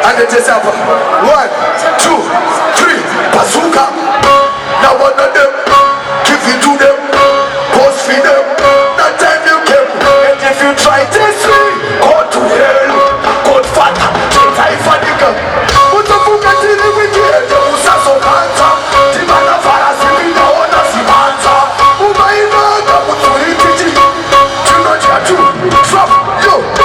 And it is up. 1, 2, 3, bazooka. Now one of them, give it to them, post feed them. That time you came, and if you try this way, go to hell. God father, take for the gun. Put the book at the with the head, you must have some answer. The man of fire, see the owner, see answer. Who my man, I put to hit it. You know you're true. Drop, yo.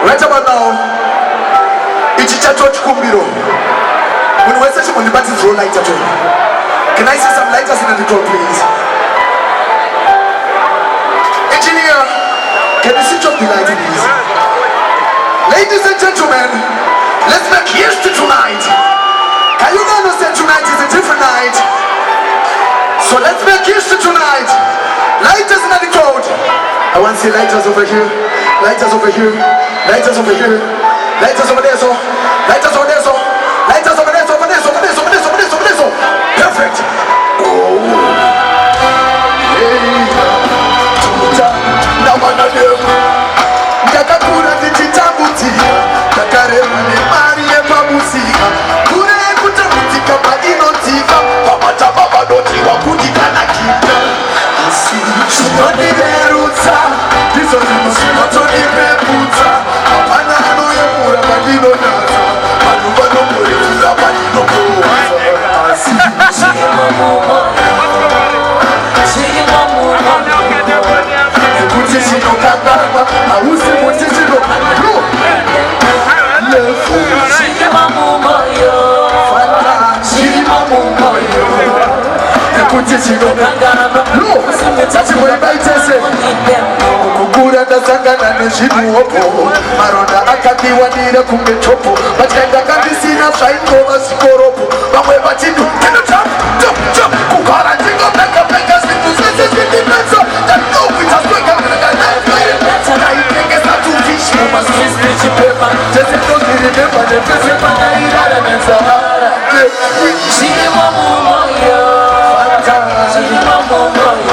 Right about now, it's Church Kumbiro. When we're session on the battle, throw lights at all. Can I see some lighters in the crowd, please? Engineer, can you switch off the light, please? Ladies and gentlemen, let's make history tonight. Can you understand tonight is a different night? So let's make history tonight. Lighters in the crowd. I want to see lighters over here. Lighters over here. Lighters over here. Lighters over there, so. Lighters over there, so. Lighters over there, so. Over there, so. Over there, so. Over there, so. Over there, so. Over there, so. Perfect. Oh. Hey. Now one of them. Yakakura tichitabuti. Yakarema ne Maria Pamusika. Kure kutabutika madinotika. Pamata baba doti wakutika na kita. Shutoni beruta. Dizo shutoni beruta. Apana no yemura madino nata. Manuba no muriza madino kuwa. Shigema mama. Shigema mama. Kuti shino kagaba. Awusi muti shino kagaba. Shigema mama yo. Fanta. Shigema mama yo. Kuti shino kagaba. Tati mweba itese Kukura ndasangana neshimu opo Maronda akakiwanira kumbe chopo Bachenda kandisina shaiko vasikoropo Vamweba chindu kino chap, chap, chap Kukara jingo peka peka Sintu sese sindi menso Jano vita sweka mnaka nefka Naipenge satu fish Muma sisi chipepa Jese toziri nepa Nefese pana irara mensahara Shige mamu moyo Shige mamu moyo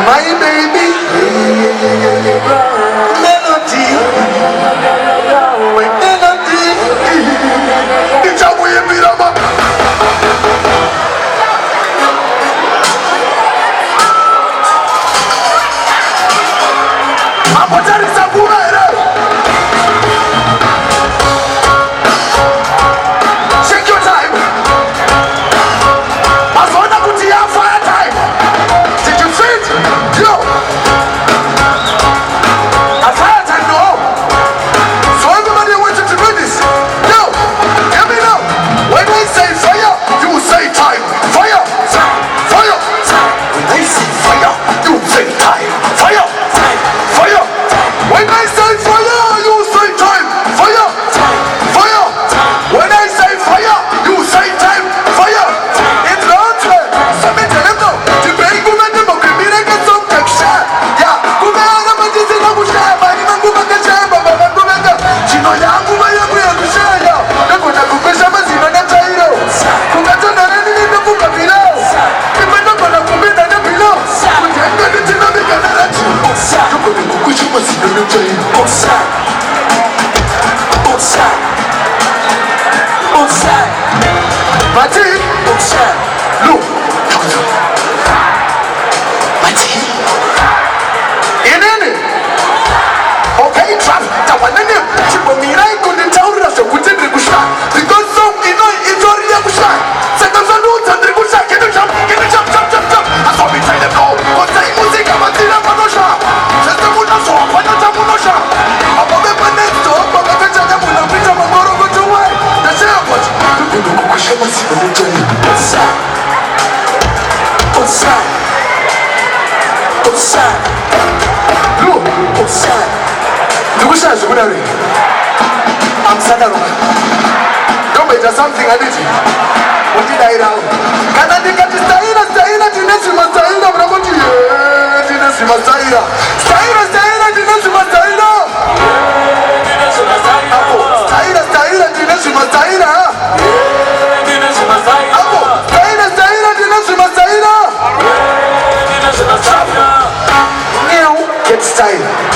My baby, melody, it's a way of it. I'm a shake your time. Fire time. Did you see it? Yo. So everybody wants you to do this. Yo, hear me now. When I'm sad. Don't make something I did. What did I know? Can I think of the Staina? Dinesi Mastaina, Braboti, Dinesi Mastaina. Staina, Dinesi Mastaina. Staina, Dinesi Mastaina. Dinesi Mastaina. Staina, Dinesi Mastaina. Dinesi Mastaina. Now, get style.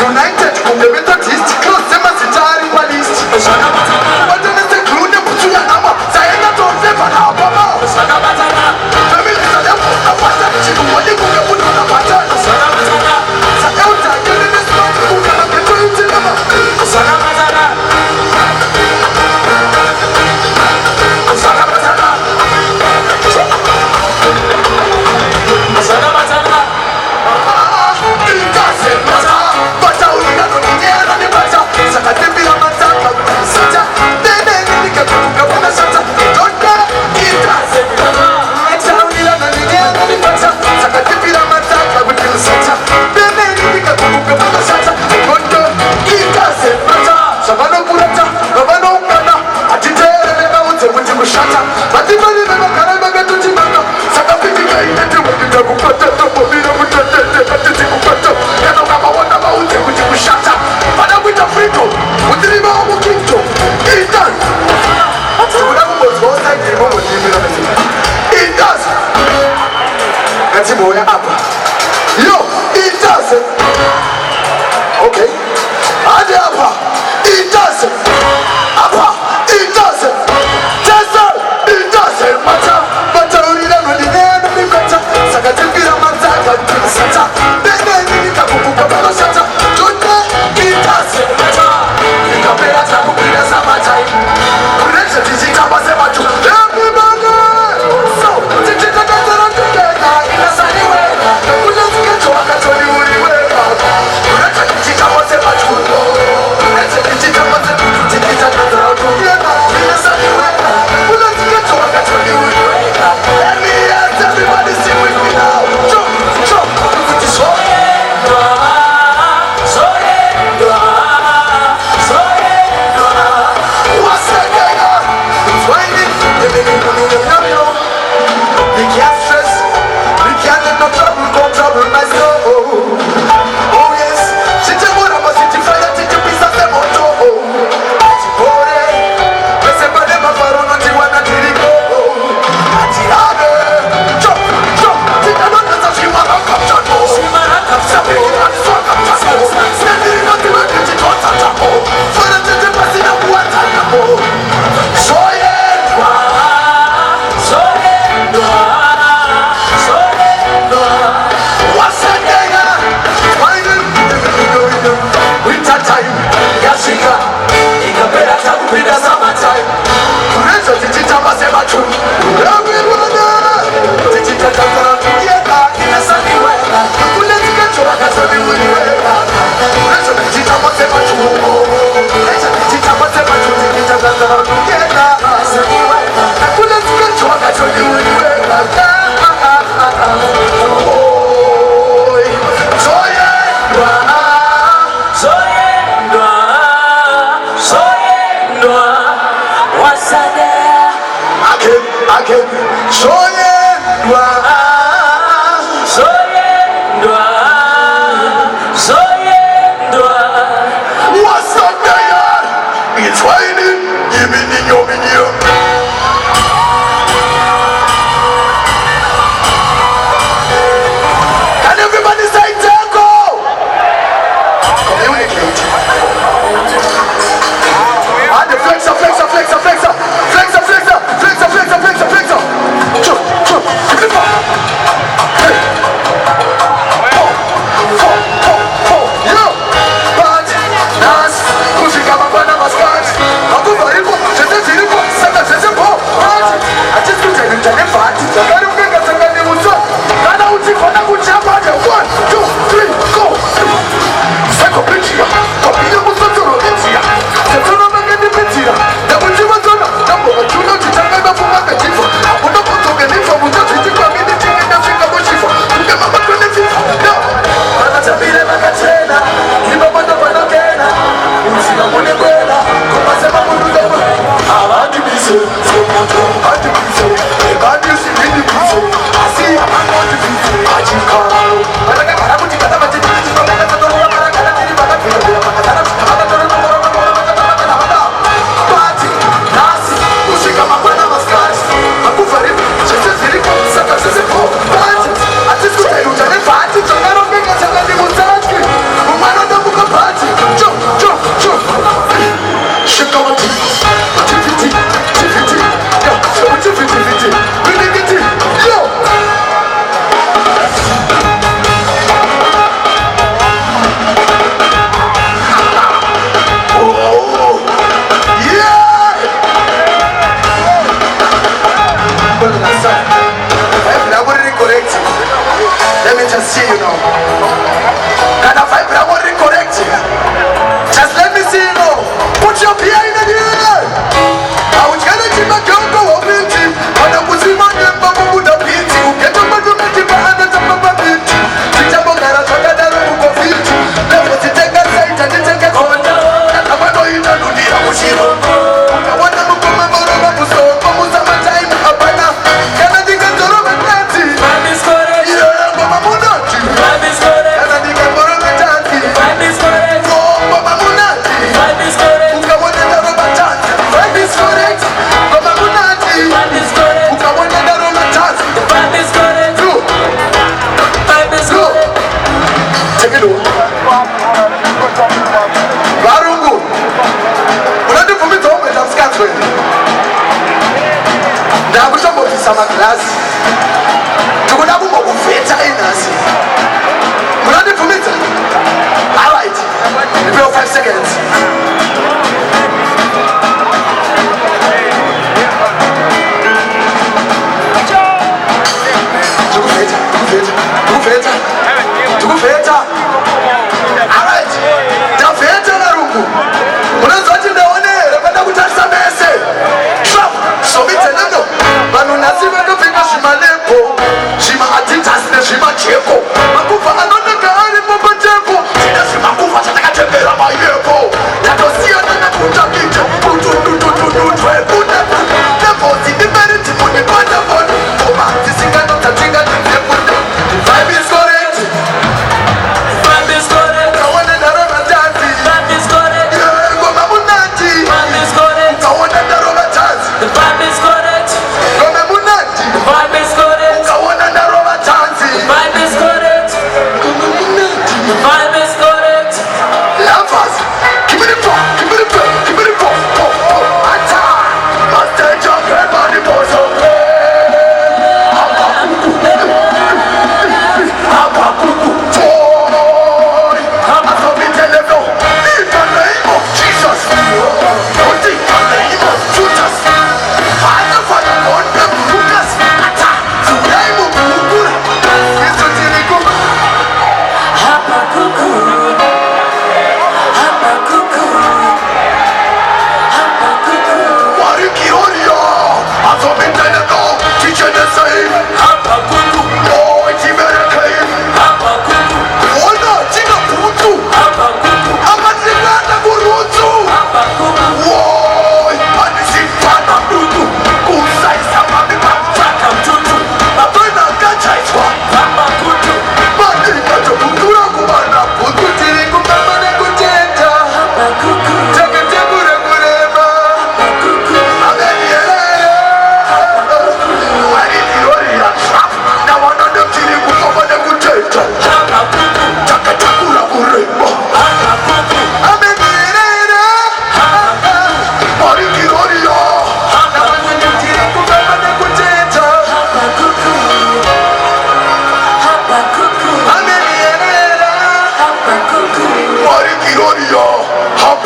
United, again. Soyendwa, Soyendwa, Soyendwa. what's up there? It's raining. Yimini. Can everybody say Tango? Communicate. And the flexor. Let me just see you now. Can I find Brahmari correct? Just let me see you now. Put your beer in the air. I will tell you my girl go up in tea. When I was in my name, Baba would have beat you. Get up and do it behind the top of my beat. Teach about that I forgot that I will feel you. Never to take a sight and take a comment. And I'm not going to do the Amushiro. I want to come and go to my store. Come on, some time. Abana. Can I think of the Roman Nancy? Barungu, unadi kumita ume tamsikatwe. Ndakusha mbofisa maklasi. Tukudabu mbofeta inasi. Unadi kumita? Alright, give me 5 seconds. Tukufeta. Alright, tafeta na rungu. Unazote ndaone, rependa kutasa mese. Trap, somite nendo. Banu nazive ndo pinga shima lepo. Shima atitas ne shima cheko. Makufa anone kaari mpa cheko. Sina shima kufa chataka tembera mayepo. Tato siya nana kuta kite. Twe kuta. Nepo zidiberi timuni bada bono. Oba, tisinga no tatinga nifye kuta. Vibe is correct. Vibe is correct.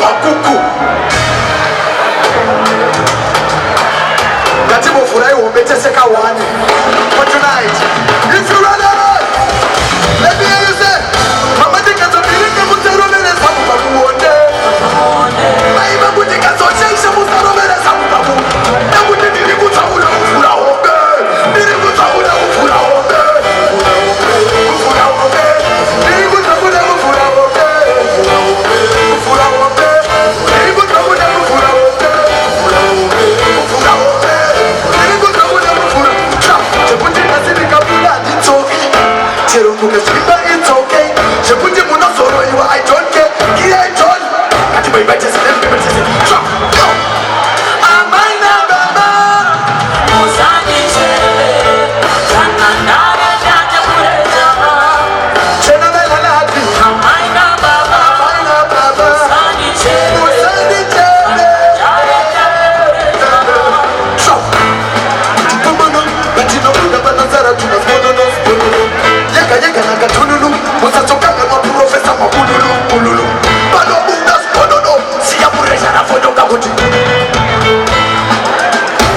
makuku ngati mufurahi wombeteseka wani for tonight. If you ready, let me hear you say mama tikazobirike muteromeresa mupamuone maiva kuti kazochaisha musaromeresa mupamu nekuti ndiri kutaura kufura hombe ndiri kutaura kufura hombe kufura hombe ndiri kutaura kufura hombe kufura hombe ndiri kutaura kufura hombe kufura hombe ndiri kutaura kufura chekuti ndasirikapula nditsoki chero mukasvipa it's okay chekuti munosoroiwa I don't care here I don't kati baibaitese nembebatese go amaina baba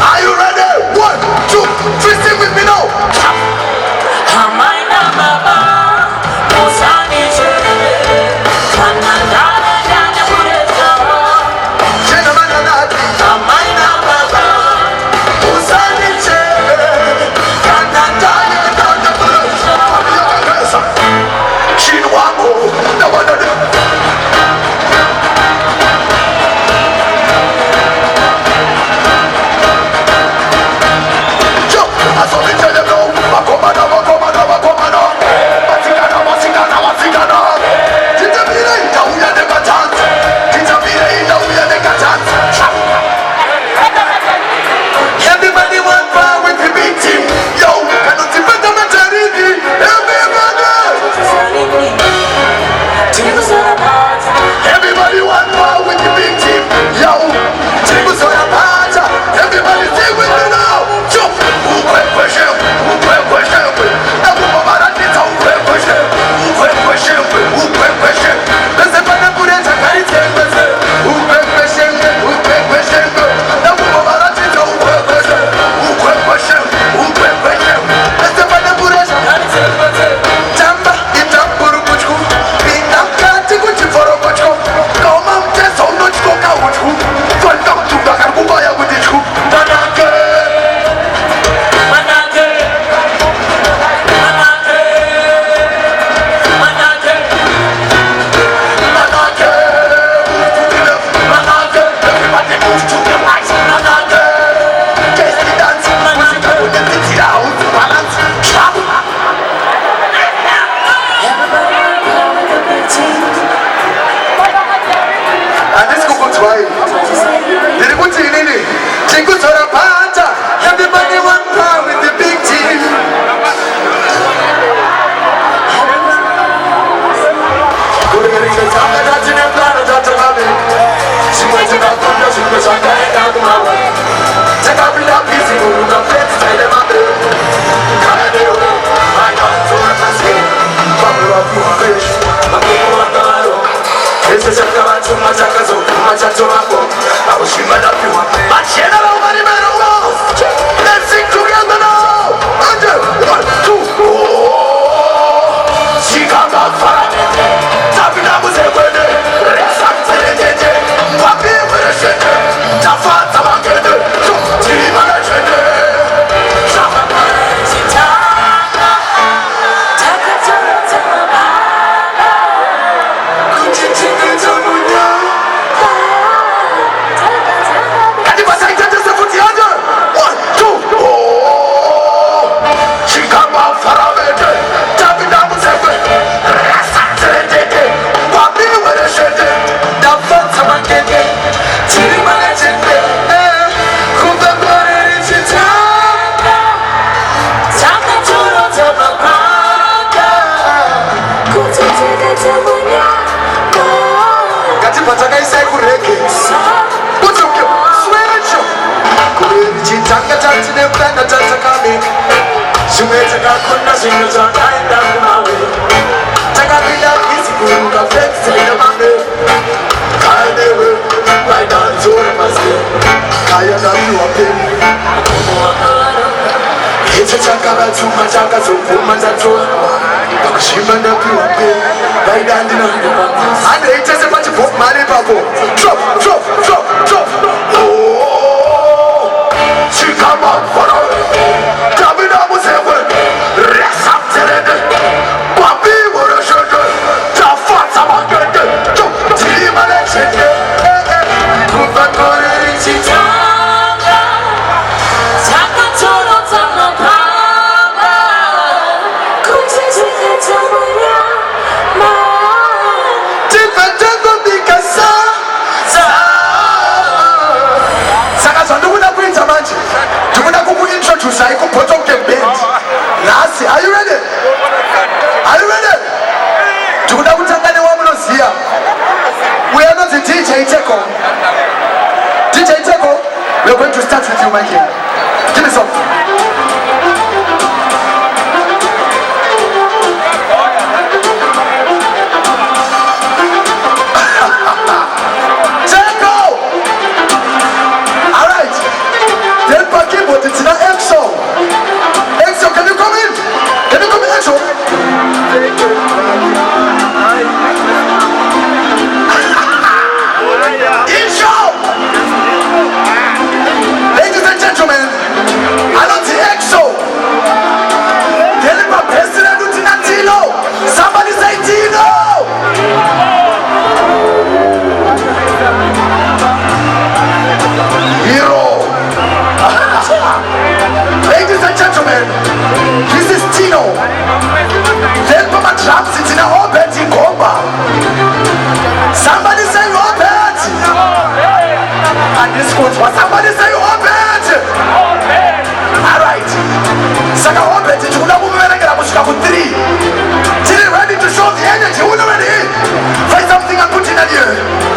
are you ready? 1, 2, 3, sing with me now. Everybody want power with the big team. Let's sing together now. 1, 2, oh. She comes out far. Tabina was a winner. Rest up to the day. Papi with a shit. Tafa Tabakada. Tima Shedder. Take a chuma chaka zopuma chatora pakushima ndapiwape vaidandina handeitese pachibhob mari ipapo drop drop drop drop chikama fara tabina musewe resapterede papi voreshede tafatsa magede timalechede kuvakore chitanga takatoro tamapanga kuchichiketamanya ma tifetengo mikasa saka zvandikuda kuita manje ndikuda kukuintroduce ikubottom band nhasi. Are you ready? Are you ready? ndikuda kutanga newamunoziya uye anonzi DJ Teko. DJ Teko, we're going to start with you, my king. Give me some. Teko! All right. Then Pakibo, it's not EXO. EXO, can you come in? Can you come in, EXO? Intro! Ladies and gentlemen, I don't see EXO. Deliver President Lieutenant Tino. Somebody say Tino! Hero. Ladies and gentlemen, this is Tino. Deliver my drums, it's in a whole bed in Komba. Somebody say Robert. And this coach, what somebody say Robert. Alright. Saka Robert, it's una mumerekera kushuka ku 3. Till ready to show the energy. Who ready? Find something and put in here.